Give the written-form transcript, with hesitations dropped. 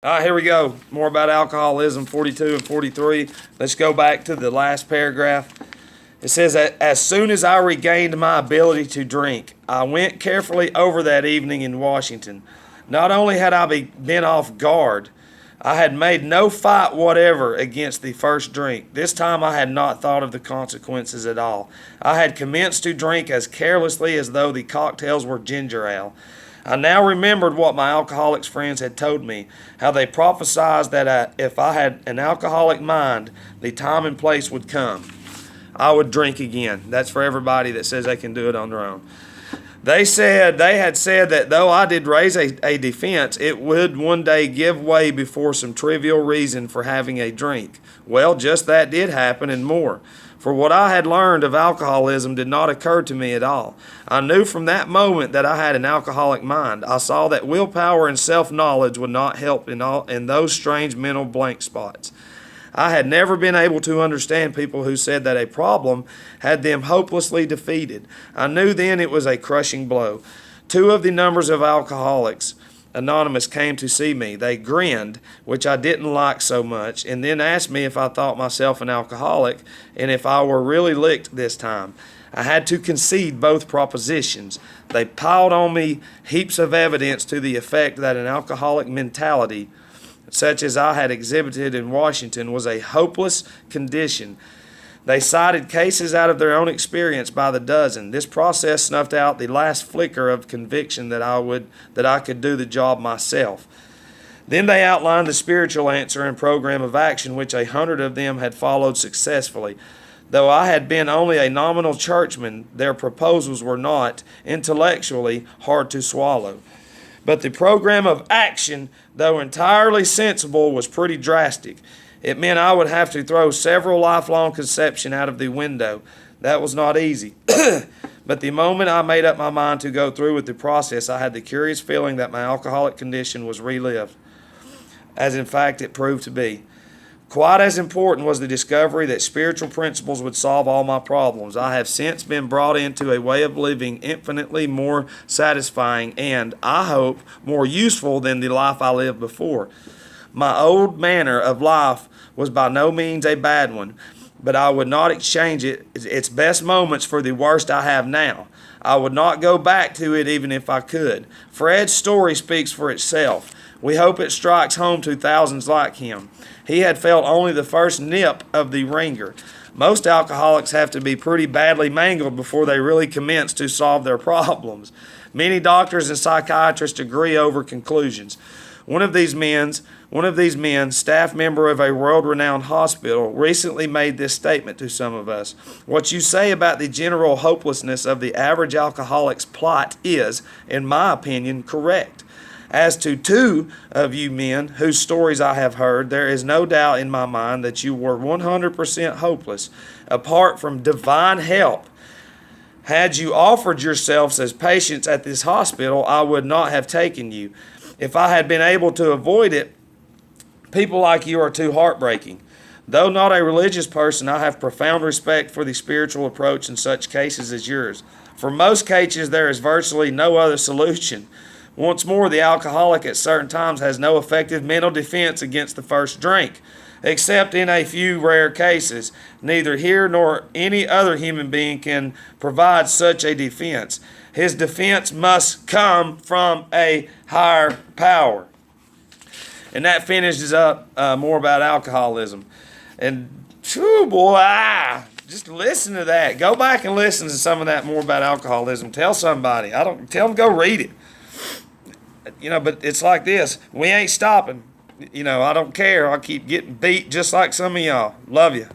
All right, here we go. More about alcoholism, 42 and 43. Let's go back to the last paragraph. It says that as soon as I regained my ability to drink, I went carefully over that evening in Washington. Not only had I been off guard, I had made no fight whatever against the first drink. This time I had not thought of the consequences at all. I had commenced to drink as carelessly as though the cocktails were ginger ale. I now remembered what my alcoholics friends had told me, how they prophesied that if I had an alcoholic mind, the time and place would come. I would drink again. That's for everybody that says they can do it on their own. They had said that though I did raise a defense, it would one day give way before some trivial reason for having a drink. Well, just that did happen and more. For what I had learned of alcoholism did not occur to me at all. I knew from that moment that I had an alcoholic mind. I saw that willpower and self-knowledge would not help in those strange mental blank spots. I had never been able to understand people who said that a problem had them hopelessly defeated. I knew then it was a crushing blow. Two of the numbers of Alcoholics Anonymous came to see me. They grinned, which I didn't like so much, and then asked me if I thought myself an alcoholic and if I were really licked this time. I had to concede both propositions. They piled on me heaps of evidence to the effect that an alcoholic mentality, such as I had exhibited in Washington, was a hopeless condition. They cited cases out of their own experience by the dozen. This process snuffed out the last flicker of conviction that I could do the job myself. Then they outlined the spiritual answer and program of action, which 100 of them had followed successfully. Though I had been only a nominal churchman, their proposals were not, intellectually, hard to swallow. But the program of action, though entirely sensible, was pretty drastic. It meant I would have to throw several lifelong conceptions out of the window. That was not easy. But the moment I made up my mind to go through with the process, I had the curious feeling that my alcoholic condition was relived, as in fact it proved to be. Quite as important was the discovery that spiritual principles would solve all my problems. I have since been brought into a way of living infinitely more satisfying and, I hope, more useful than the life I lived before. My old manner of life was by no means a bad one, but I would not exchange its best moments for the worst I have now. I would not go back to it even if I could. Fred's story speaks for itself. We hope it strikes home to thousands like him. He had felt only the first nip of the ringer. Most alcoholics have to be pretty badly mangled before they really commence to solve their problems. Many doctors and psychiatrists agree over conclusions. One of these men, staff member of a world-renowned hospital, recently made this statement to some of us. What you say about the general hopelessness of the average alcoholic's plight is, in my opinion, correct. As to two of you men whose stories I have heard, there is no doubt in my mind that you were 100% hopeless. Apart from divine help, had you offered yourselves as patients at this hospital, I would not have taken you. If I had been able to avoid it, people like you are too heartbreaking. Though not a religious person, I have profound respect for the spiritual approach in such cases as yours. For most cases, there is virtually no other solution. Once more, the alcoholic at certain times has no effective mental defense against the first drink, except in a few rare cases. Neither he nor any other human being can provide such a defense. His defense must come from a higher power. And that finishes up more about alcoholism. And, just listen to that. Go back and listen to some of that more about alcoholism. Tell somebody. Tell them go read it. But it's like this. We ain't stopping. I don't care. I'll keep getting beat just like some of y'all. Love you.